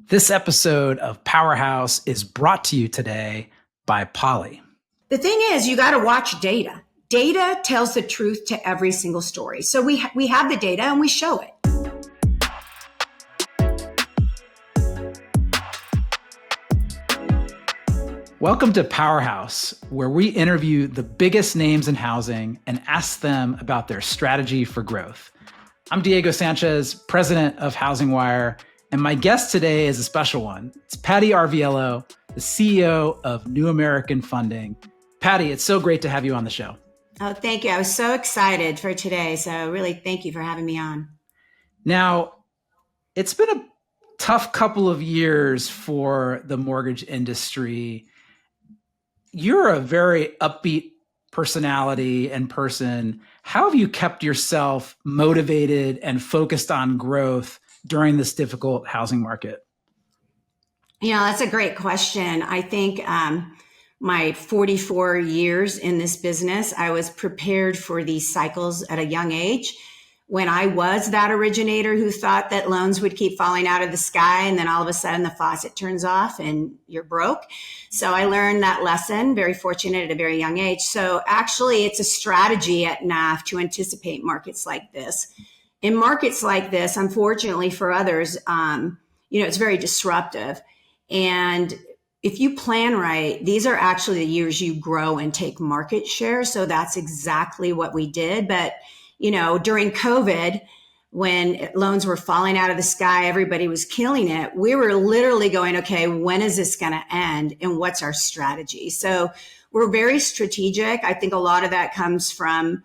This episode of Powerhouse is brought to you today by Poly. The thing is, you got to watch data. Data tells the truth to every single story. So we have the data and we show it. Welcome to Powerhouse, where we interview the biggest names in housing and ask them about their strategy for growth. I'm Diego Sanchez, president of HousingWire, and my guest today is a special one. It's Patty Arvielo, the CEO of New American Funding. Patty, it's so great to have you on the show. Oh, thank you. I was so excited for today. So really, thank you for having me on. Now, it's been a tough couple of years for the mortgage industry. You're a very upbeat personality and person. How have you kept yourself motivated and focused on growth during this difficult housing market? You know, that's a great question. I think my 44 years in this business, I was prepared for these cycles at a young age. When I was that originator who thought that loans would keep falling out of the sky and then all of a sudden the faucet turns off and you're broke. So I learned that lesson, very fortunate at a very young age. So actually it's a strategy at NAF to anticipate markets like this. In markets like this, unfortunately for others, it's very disruptive. And if you plan right, these are actually the years you grow and take market share. So that's exactly what we did. But, during COVID, when loans were falling out of the sky, everybody was killing it. We were literally going, okay, when is this going to end? And what's our strategy? So we're very strategic. I think a lot of that comes from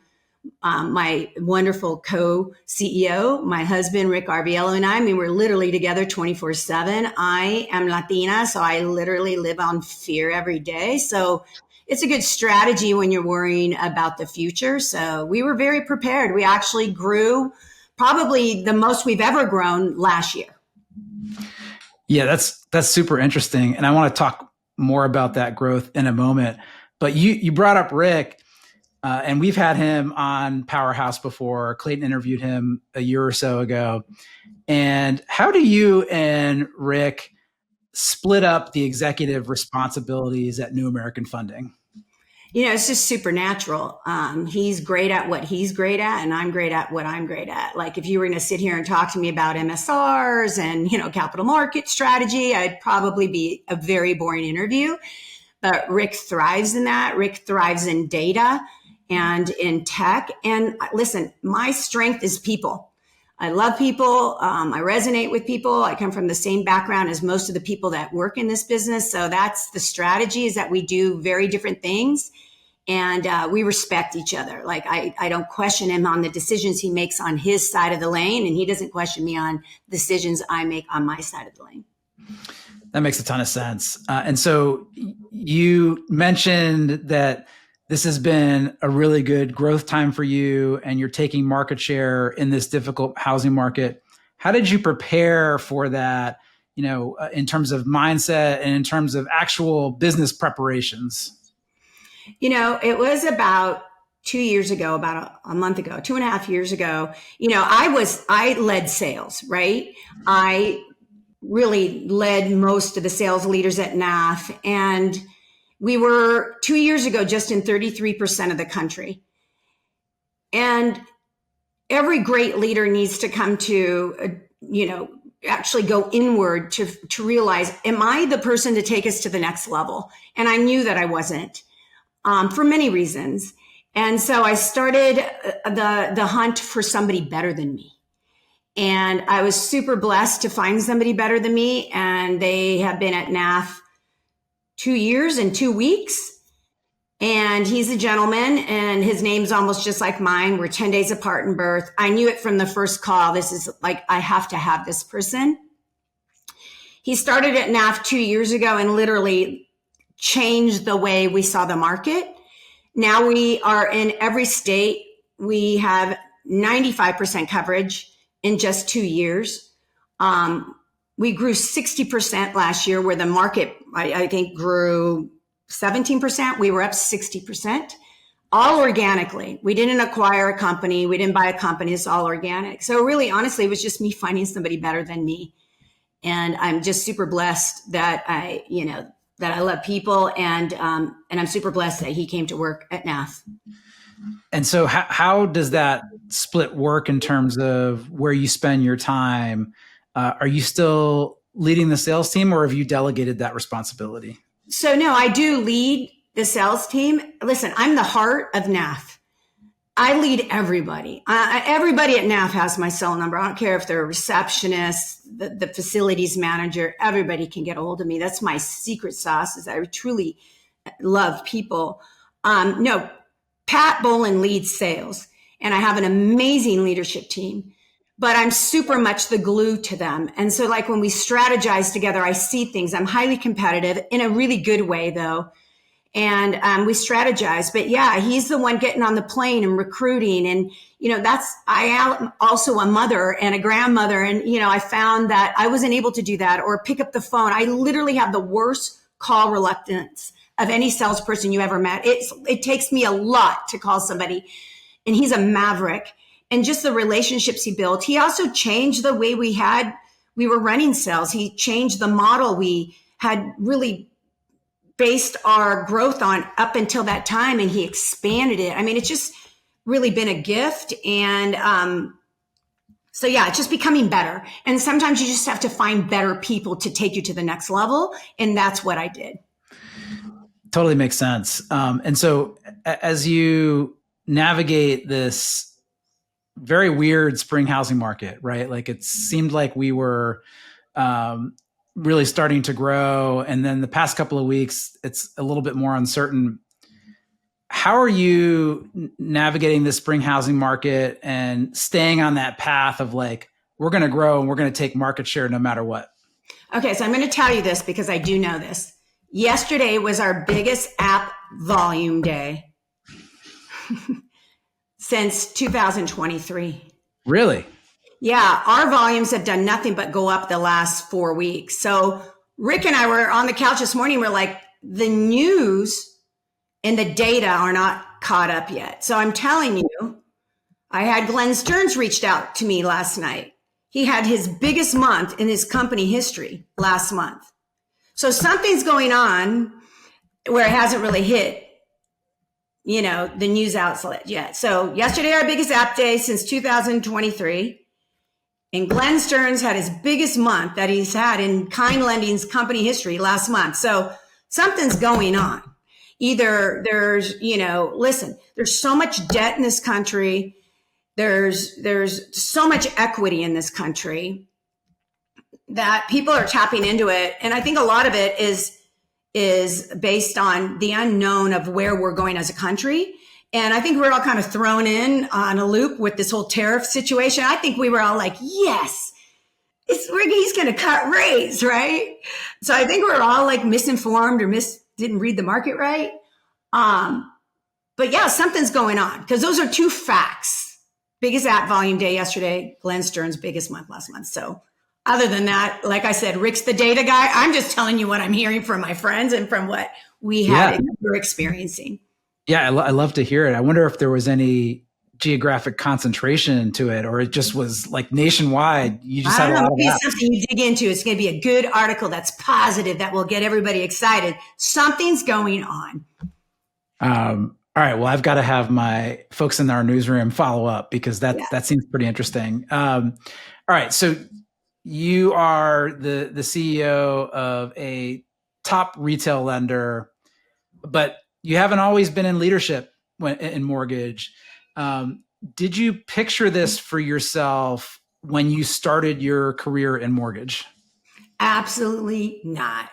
my wonderful co-CEO, my husband, Rick Arvielo, and I. We're literally together 24/7. I am Latina, so I literally live on fear every day. So it's a good strategy when you're worrying about the future. So we were very prepared. We actually grew probably the most we've ever grown last year. Yeah, that's super interesting. And I want to talk more about that growth in a moment. But you brought up Rick. And we've had him on Powerhouse before. Clayton interviewed him a year or so ago. And how do you and Rick split up the executive responsibilities at New American Funding? It's just supernatural. He's great at what he's great at, and I'm great at what I'm great at. Like if you were going to sit here and talk to me about MSRs and, capital market strategy, I'd probably be a very boring interview. But Rick thrives in that. Rick thrives in data and in tech. And listen, my strength is people. I love people. I resonate with people. I come from the same background as most of the people that work in this business. So that's the strategy, is that we do very different things and we respect each other. Like I don't question him on the decisions he makes on his side of the lane, and he doesn't question me on decisions I make on my side of the lane. That makes a ton of sense. And so you mentioned that this has been a really good growth time for you and you're taking market share in this difficult housing market. How did you prepare for that, in terms of mindset and in terms of actual business preparations? It was about 2 years ago, about a month ago, 2.5 years ago, I led sales, right? I really led most of the sales leaders at NAF, and we were 2 years ago just in 33% of the country. And every great leader needs to come to, actually go inward to realize, am I the person to take us to the next level? And I knew that I wasn't, for many reasons. And so I started the hunt for somebody better than me. And I was super blessed to find somebody better than me. And they have been at NAF 2 years and 2 weeks. And he's a gentleman and his name's almost just like mine. We're 10 days apart in birth. I knew it from the first call. This is like, I have to have this person. He started at NAF 2 years ago and literally changed the way we saw the market. Now we are in every state. We have 95% coverage in just 2 years. We grew 60% last year, where the market, I think, grew 17%. We were up 60%, all organically. We didn't acquire a company. We didn't buy a company. It's all organic. So really, honestly, it was just me finding somebody better than me. And I'm just super blessed that that I love people, and I'm super blessed that he came to work at NAF. And so how does that split work in terms of where you spend your time? Are you still leading the sales team, or have you delegated that responsibility? So no, I do lead the sales team. Listen, I'm the heart of NAF. I lead everybody. Everybody at NAF has my cell number. I don't care if they're a receptionist, the facilities manager, everybody can get a hold of me. That's my secret sauce, is I truly love people. No, Pat Bolin leads sales, and I have an amazing leadership team, but I'm super much the glue to them. And so like when we strategize together, I see things. I'm highly competitive in a really good way though. And we strategize, but yeah, he's the one getting on the plane and recruiting. And, I am also a mother and a grandmother. And, I found that I wasn't able to do that or pick up the phone. I literally have the worst call reluctance of any salesperson you ever met. It takes me a lot to call somebody, and he's a maverick. And just the relationships he built. He also changed the way we were running sales. He changed the model we had really based our growth on up until that time, and he expanded it. I mean, it's just really been a gift. And so yeah, it's just becoming better. And sometimes you just have to find better people to take you to the next level. And that's what I did. Totally makes sense. And so as you navigate this very weird spring housing market, right? Like it seemed like we were really starting to grow. And then the past couple of weeks, it's a little bit more uncertain. How are you navigating this spring housing market and staying on that path of like, we're going to grow and we're going to take market share no matter what? Okay, so I'm going to tell you this because I do know this. Yesterday was our biggest app volume day since 2023. Really? Yeah, our volumes have done nothing but go up the last 4 weeks. So Rick and I were on the couch this morning. We're like, the news and the data are not caught up yet. So I'm telling you, I had Glenn Stearns reached out to me last night. He had his biggest month in his company history last month. So something's going on where it hasn't really hit, the news outlet yet. So yesterday, our biggest app day since 2023. And Glenn Stearns had his biggest month that he's had in Kind Lending's company history last month. So something's going on. Either there's, listen, there's so much debt in this country. There's so much equity in this country that people are tapping into it. And I think a lot of it is based on the unknown of where we're going as a country. And I think we're all kind of thrown in on a loop with this whole tariff situation. I think we were all like, yes, he's going to cut rates, right? So I think we're all like misinformed or didn't read the market right. But yeah, something's going on because those are two facts. Biggest app volume day yesterday, Glenn Stearns' biggest month last month. So other than that, like I said, Rick's the data guy. I'm just telling you what I'm hearing from my friends and from what we're experiencing. Yeah, I love to hear it. I wonder if there was any geographic concentration to it, or it just was like nationwide. You just had a lot of apps. Something you dig into. It's going to be a good article that's positive that will get everybody excited. Something's going on. All right. Well, I've got to have my folks in our newsroom follow up because that seems pretty interesting. All right. So you are the CEO of a top retail lender, but you haven't always been in leadership in mortgage. Did you picture this for yourself when you started your career in mortgage? Absolutely not.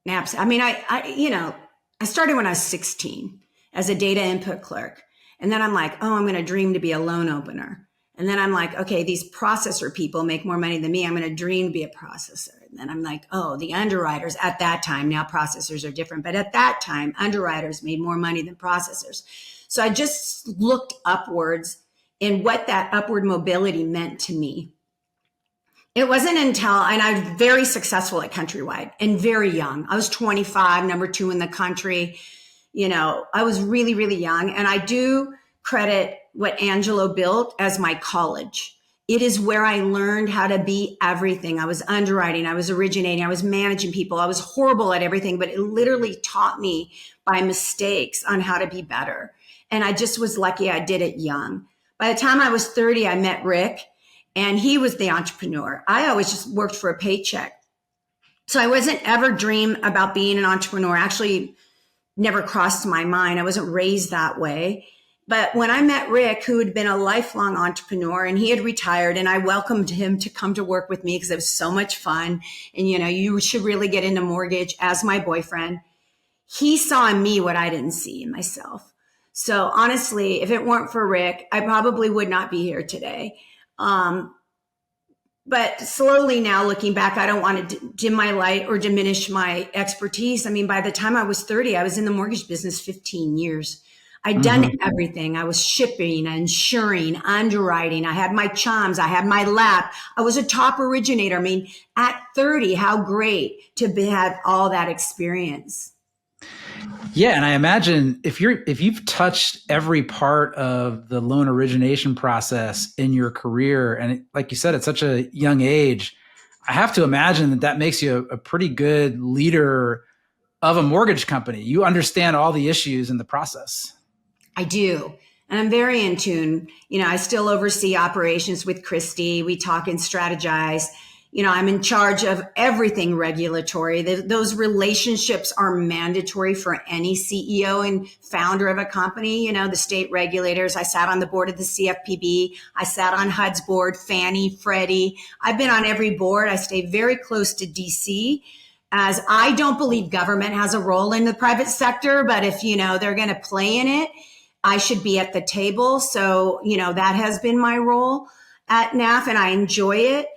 I mean, I started when I was 16 as a data input clerk. And then I'm like, oh, I'm going to dream to be a loan opener. And then I'm like, okay, these processor people make more money than me. I'm going to dream to be a processor. And then I'm like, oh, the underwriters at that time, now processors are different, but at that time, underwriters made more money than processors. So I just looked upwards and what that upward mobility meant to me. It wasn't until, and I was very successful at Countrywide and very young. I was 25, number 2 in the country. I was really, really young. And I do credit what Angelo built as my college. It is where I learned how to be everything. I was underwriting, I was originating, I was managing people. I was horrible at everything, but it literally taught me by mistakes on how to be better. And I just was lucky I did it young. By the time I was 30, I met Rick, and he was the entrepreneur. I always just worked for a paycheck. So I wasn't ever dream about being an entrepreneur. Actually, never crossed my mind. I wasn't raised that way. But when I met Rick, who had been a lifelong entrepreneur, and he had retired, and I welcomed him to come to work with me because it was so much fun. And, you should really get into mortgage as my boyfriend. He saw in me what I didn't see in myself. So honestly, if it weren't for Rick, I probably would not be here today. But slowly now looking back, I don't want to dim my light or diminish my expertise. I mean, by the time I was 30, I was in the mortgage business 15 years. I'd done everything. I was shipping, insuring, underwriting. I had my chums. I had my lap. I was a top originator. I mean, at 30, how great to have all that experience. Yeah, and I imagine if you've touched every part of the loan origination process in your career, and like you said, at such a young age, I have to imagine that makes you a pretty good leader of a mortgage company. You understand all the issues in the process. I do. And I'm very in tune. I still oversee operations with Christy. We talk and strategize. I'm in charge of everything regulatory. Those relationships are mandatory for any CEO and founder of a company. The state regulators. I sat on the board of the CFPB. I sat on HUD's board, Fannie, Freddie. I've been on every board. I stay very close to DC, as I don't believe government has a role in the private sector, but if, they're going to play in it, I should be at the table. So, that has been my role at NAF, and I enjoy it.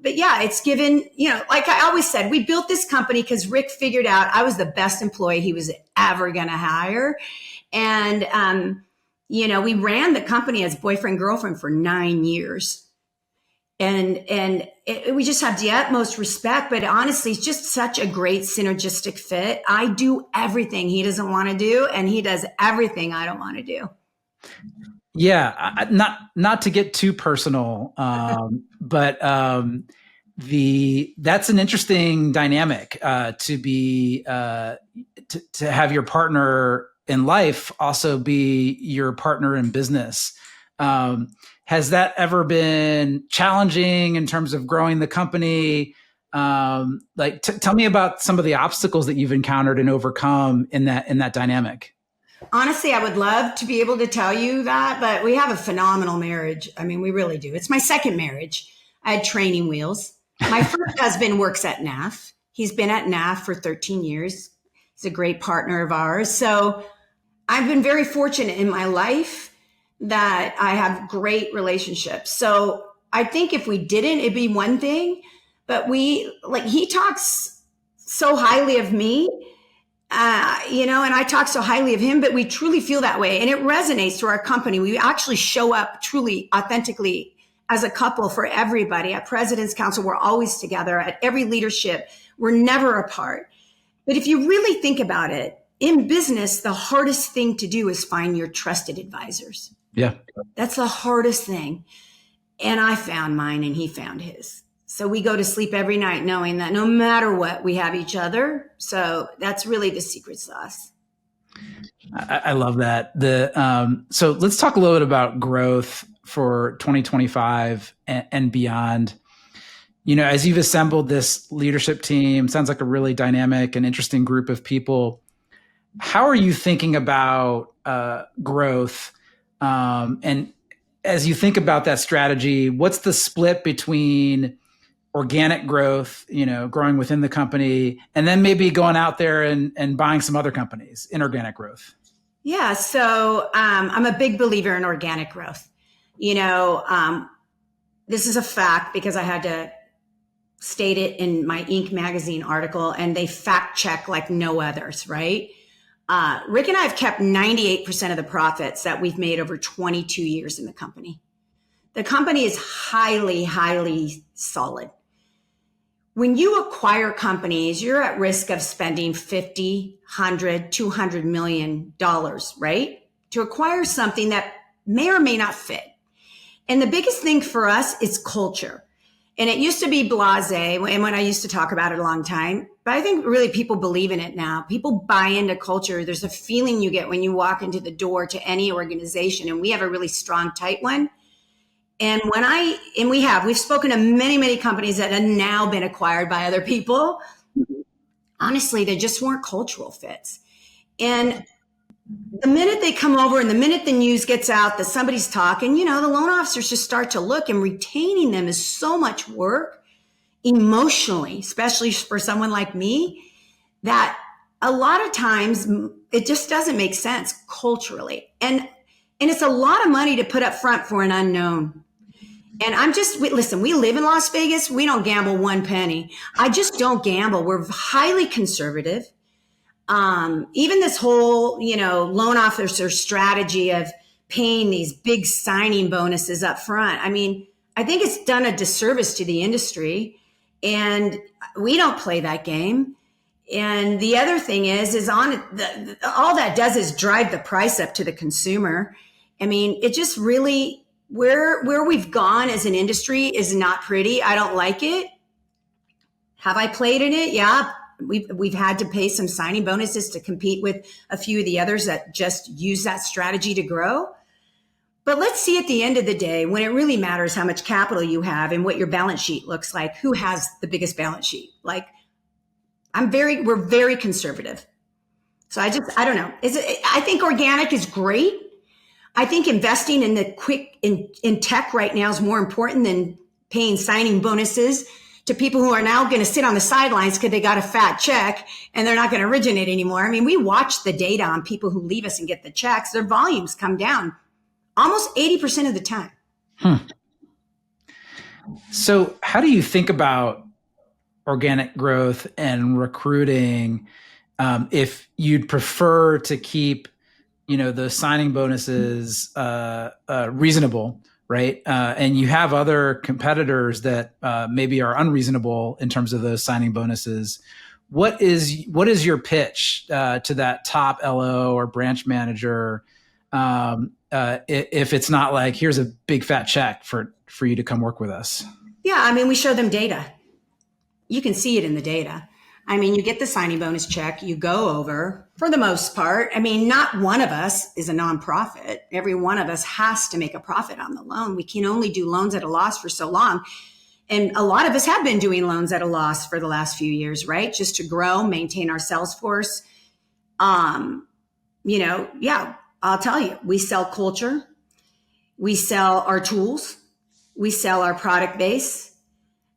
But yeah, it's given, like I always said, we built this company because Rick figured out I was the best employee he was ever going to hire. And, we ran the company as boyfriend, girlfriend for 9 years. And we just have the utmost respect, but honestly, it's just such a great synergistic fit. I do everything he doesn't want to do, and he does everything I don't want to do. Yeah, not to get too personal, but that's an interesting dynamic to be to have your partner in life also be your partner in business. Has that ever been challenging in terms of growing the company? Tell me about some of the obstacles that you've encountered and overcome in that dynamic. Honestly, I would love to be able to tell you that, but we have a phenomenal marriage. I mean, we really do. It's my second marriage. I had training wheels. My first husband works at NAF. He's been at NAF for 13 years. He's a great partner of ours. So I've been very fortunate in my life that I have great relationships. So I think if we didn't, it'd be one thing, but he talks so highly of me, and I talk so highly of him, but we truly feel that way. And it resonates through our company. We actually show up truly, authentically as a couple for everybody. At President's Council, we're always together. At every leadership, we're never apart. But if you really think about it, in business, the hardest thing to do is find your trusted advisors. Yeah. That's the hardest thing. And I found mine and he found his. So we go to sleep every night knowing that no matter what, we have each other. So that's really the secret sauce. I love that. So let's talk a little bit about growth for 2025 and beyond. As you've assembled this leadership team, sounds like a really dynamic and interesting group of people. How are you thinking about growth? And as you think about that strategy, what's the split between organic growth, growing within the company, and then maybe going out there and buying some other companies, inorganic growth? Yeah. So I'm a big believer in organic growth. This is a fact because I had to state it in my Inc. magazine article, and they fact check like no others, right? Rick and I have kept 98% of the profits that we've made over 22 years in the company. The company is highly, highly solid. When you acquire companies, you're at risk of spending $50, $100, $200 million, right? To acquire something that may or may not fit. And the biggest thing for us is culture. And it used to be blasé, and when I used to talk about it a long time, but I think really people believe in it now. People buy into culture. There's a feeling you get when you walk into the door to any organization, and we have a really strong, tight one. And we've spoken to many, many companies that have now been acquired by other people. Honestly, they just weren't cultural fits. And the minute they come over and the minute the news gets out that somebody's talking, the loan officers just start to look, and retaining them is so much work emotionally, especially for someone like me, that a lot of times it just doesn't make sense culturally. And it's a lot of money to put up front for an unknown. And listen, we live in Las Vegas. We don't gamble one penny. I just don't gamble. We're highly conservative. Even this whole, loan officer strategy of paying these big signing bonuses up front. I mean, I think it's done a disservice to the industry, and we don't play that game. And the other thing is all that does is drive the price up to the consumer. I mean, it just really, where we've gone as an industry is not pretty. I don't like it. Have I played in it? Yeah. We've had to pay some signing bonuses to compete with a few of the others that just use that strategy to grow. But let's see at the end of the day, when it really matters how much capital you have and what your balance sheet looks like, who has the biggest balance sheet? Like, we're very conservative. So I don't know. I think organic is great. I think investing in in tech right now is more important than paying signing bonuses to people who are now going to sit on the sidelines because they got a fat check and they're not going to originate anymore. I mean, we watch the data on people who leave us and get the checks. Their volumes come down almost 80% of the time. So how do you think about organic growth and recruiting? If you'd prefer to keep, the signing bonuses reasonable, right? And you have other competitors that maybe are unreasonable in terms of those signing bonuses. What is your pitch to that top LO or branch manager if it's not like, here's a big fat check for you to come work with us? Yeah, I mean, we show them data. You can see it in the data. I mean, you get the signing bonus check, you go over, for the most part. I mean, not one of us is a nonprofit. Every one of us has to make a profit on the loan. We can only do loans at a loss for so long. And a lot of us have been doing loans at a loss for the last few years, right? Just to grow, maintain our sales force. I'll tell you, we sell culture. We sell our tools. We sell our product base.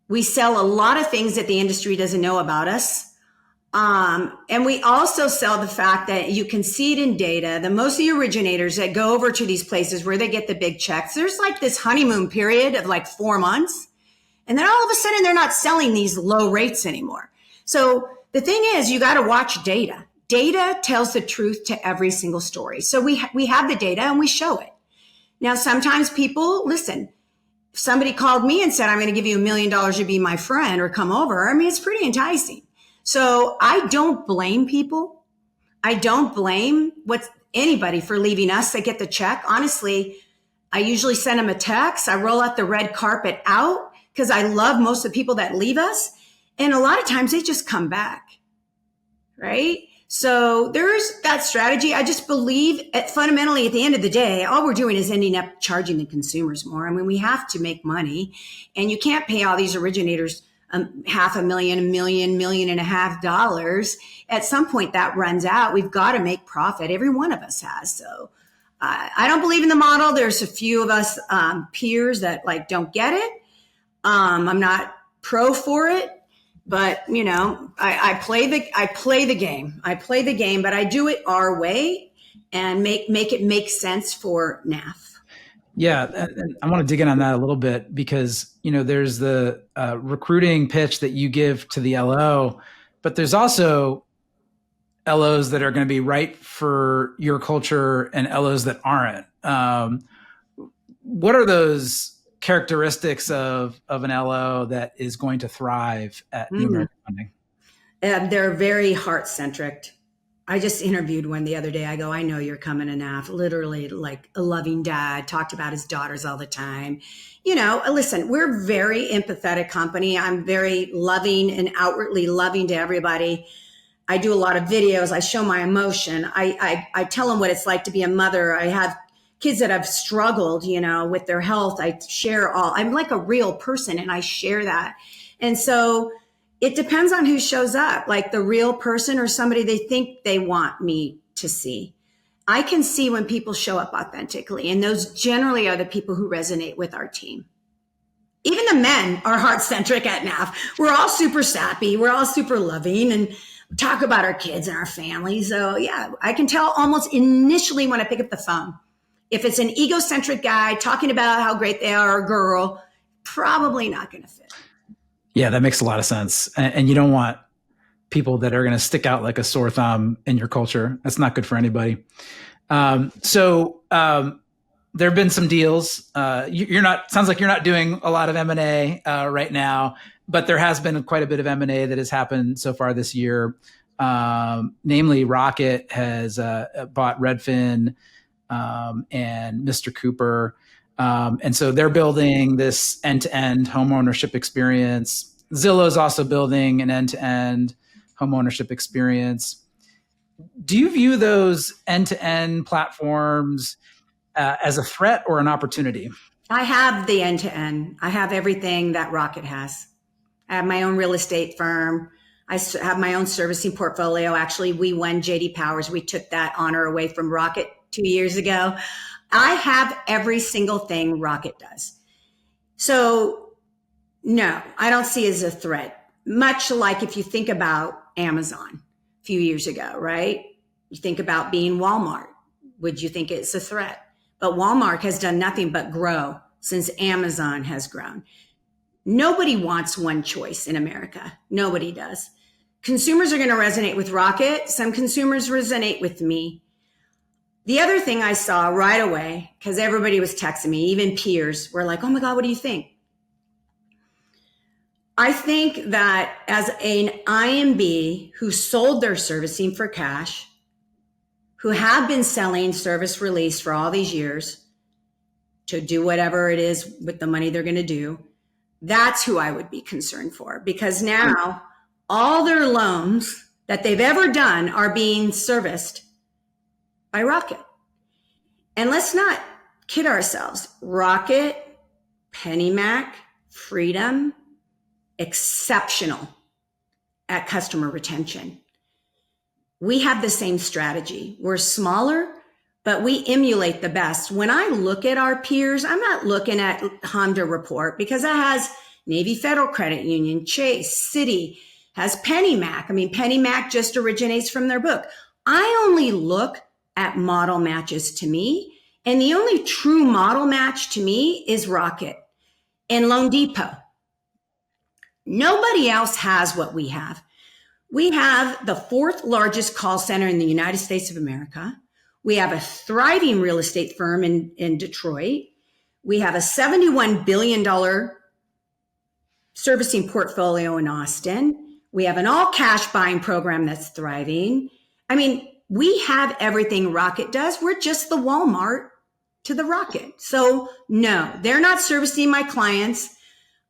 We sell a lot of things that the industry doesn't know about us. And we also sell the fact that you can see it in data. The most of the originators that go over to these places where they get the big checks, there's like this honeymoon period of like 4 months. And then all of a sudden they're not selling these low rates anymore. So the thing is, you got to watch data. Data tells the truth to every single story. So we have the data and we show it. Now, sometimes people listen. If somebody called me and said, I'm going to give you $1 million to be my friend or come over, I mean, it's pretty enticing. So I don't blame people. I don't blame anybody for leaving us. They get the check. Honestly, I usually send them a text. I roll out the red carpet out because I love most of the people that leave us. And a lot of times they just come back, right? So there's that strategy. I just believe fundamentally at the end of the day, all we're doing is ending up charging the consumers more. I mean, we have to make money, and you can't pay all these originators $500,000, $1 million, $1.5 million. At some point that runs out. We've got to make profit. Every one of us has. So I don't believe in the model. There's a few of us peers that don't get it. I'm not pro for it. But I play the game. I play the game, but I do it our way and make it make sense for NAF. Yeah, and I want to dig in on that a little bit because there's the recruiting pitch that you give to the LO, but there's also LOs that are going to be right for your culture and LOs that aren't. What are those characteristics of an LO that is going to thrive at New American Funding? They're very heart-centric. I just interviewed one the other day. I go, I know you're coming to NAF, literally like a loving dad, talked about his daughters all the time. Listen, we're a very empathetic company. I'm very loving and outwardly loving to everybody. I do a lot of videos. I show my emotion. I tell them what it's like to be a mother. I have kids that have struggled, with their health. I share I'm like a real person and I share that. And so it depends on who shows up, like the real person or somebody they think they want me to see. I can see when people show up authentically, and those generally are the people who resonate with our team. Even the men are heart-centric at NAF. We're all super sappy. We're all super loving and talk about our kids and our family. So yeah, I can tell almost initially when I pick up the phone. If it's an egocentric guy talking about how great they are, or girl, probably not going to fit. Yeah, that makes a lot of sense. And you don't want people that are going to stick out like a sore thumb in your culture. That's not good for anybody. So there have been some deals. Sounds like you're not doing a lot of M&A right now, but there has been quite a bit of M&A that has happened so far this year. Namely, Rocket has bought Redfin and Mr. Cooper. And so they're building this end-to-end homeownership experience. Zillow's also building an end-to-end homeownership experience. Do you view those end-to-end platforms as a threat or an opportunity? I have the end-to-end. I have everything that Rocket has. I have my own real estate firm. I have my own servicing portfolio. Actually, we won JD Powers. We took that honor away from Rocket 2 years ago. I have every single thing Rocket does. So no, I don't see it as a threat. Much like if you think about Amazon a few years ago, right? You think about being Walmart. Would you think it's a threat? But Walmart has done nothing but grow since Amazon has grown. Nobody wants one choice in America. Nobody does. Consumers are going to resonate with Rocket. Some consumers resonate with me. The other thing I saw right away, because everybody was texting me, even peers were like, oh my God, what do you think? I think that as an IMB who sold their servicing for cash, who have been selling service release for all these years to do whatever it is with the money they're going to do, that's who I would be concerned for, because now all their loans that they've ever done are being serviced by Rocket. And let's not kid ourselves. Rocket, PennyMac, Freedom, exceptional at customer retention. We have the same strategy. We're smaller, but we emulate the best. When I look at our peers, I'm not looking at Honda Report because it has Navy Federal Credit Union, Chase, Citi, has PennyMac. I mean, PennyMac just originates from their book. I only look at model matches to me. And the only true model match to me is Rocket and Loan Depot. Nobody else has what we have. We have the fourth largest call center in the United States of America. We have a thriving real estate firm in Detroit. We have a $71 billion servicing portfolio in Austin. We have an all cash buying program that's thriving. I mean, we have everything Rocket does. We're just the Walmart to the Rocket. So no, they're not servicing my clients.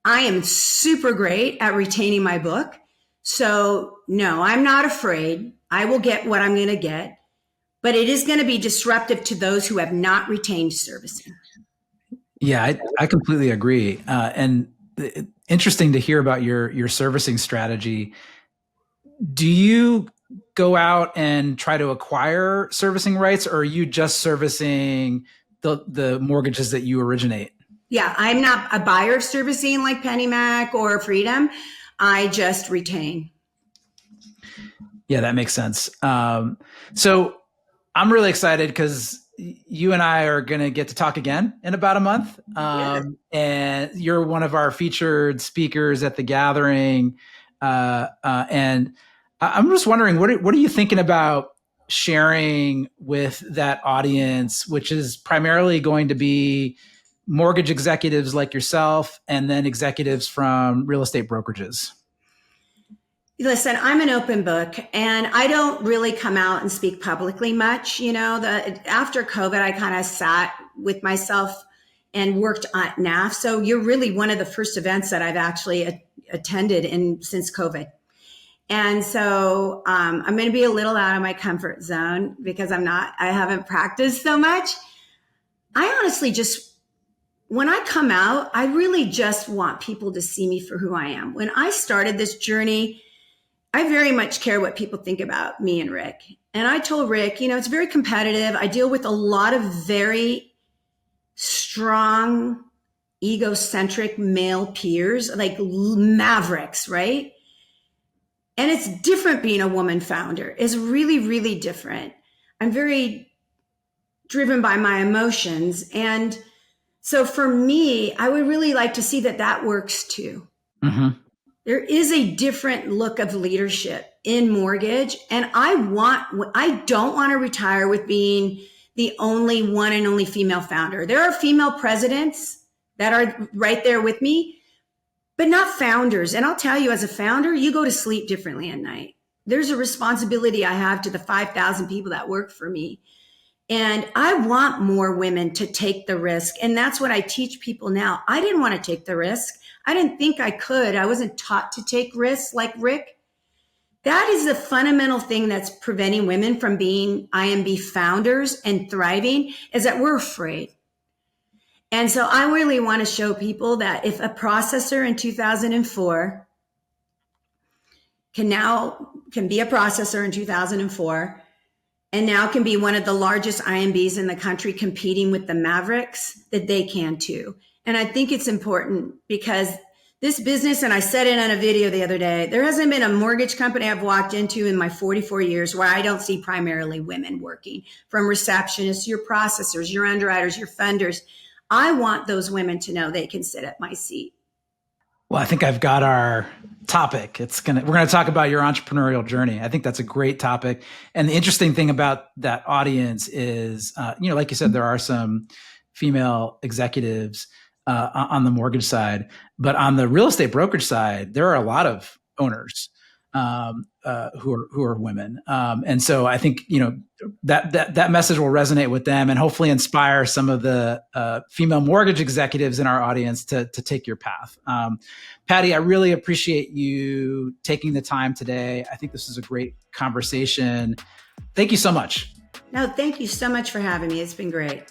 I am super great at retaining my book. So no, I'm not afraid. I will get what I'm going to get, but it is going to be disruptive to those who have not retained servicing. Yeah, I completely agree. And interesting to hear about your servicing strategy. Do you go out and try to acquire servicing rights, or are you just servicing the mortgages that you originate? Yeah, I'm not a buyer of servicing like PennyMac or Freedom. I just retain. Yeah, that makes sense. So I'm really excited because you and I are going to get to talk again in about a month. And you're one of our featured speakers at the gathering. And I'm just wondering, what are you thinking about sharing with that audience, which is primarily going to be mortgage executives like yourself and then executives from real estate brokerages? Listen, I'm an open book and I don't really come out and speak publicly much. After COVID, I kind of sat with myself and worked at NAF. So you're really one of the first events that I've actually attended since COVID. And so I'm going to be a little out of my comfort zone because I haven't practiced so much. I honestly when I come out, I really just want people to see me for who I am. When I started this journey, I very much care what people think about me and Rick. And I told Rick, it's very competitive. I deal with a lot of very strong, egocentric male peers, like mavericks, right? And it's different being a woman founder. It's really, really different. I'm very driven by my emotions. And so for me, I would really like to see that works too. Mm-hmm. There is a different look of leadership in mortgage. And I don't want to retire with being the only one and only female founder. There are female presidents that are right there with me, but not founders. And I'll tell you, as a founder, you go to sleep differently at night. There's a responsibility I have to the 5,000 people that work for me. And I want more women to take the risk. And that's what I teach people now. I didn't want to take the risk. I didn't think I could. I wasn't taught to take risks like Rick. That is the fundamental thing that's preventing women from being IMB founders and thriving, is that we're afraid. And so I really want to show people that if a processor in 2004 can be a processor in 2004 and now can be one of the largest IMBs in the country competing with the Mavericks, that they can too. And I think it's important because this business, and I said it on a video the other day, there hasn't been a mortgage company I've walked into in my 44 years where I don't see primarily women working, from receptionists, your processors, your underwriters, your funders. I want those women to know they can sit at my seat. Well, I think I've got our topic. We're going to talk about your entrepreneurial journey. I think that's a great topic. And the interesting thing about that audience is, like you said, there are some female executives on the mortgage side, but on the real estate brokerage side, there are a lot of owners who are women. And so I think, that message will resonate with them and hopefully inspire some of the female mortgage executives in our audience to take your path. Patty, I really appreciate you taking the time today. I think this is a great conversation. Thank you so much. No, thank you so much for having me. It's been great.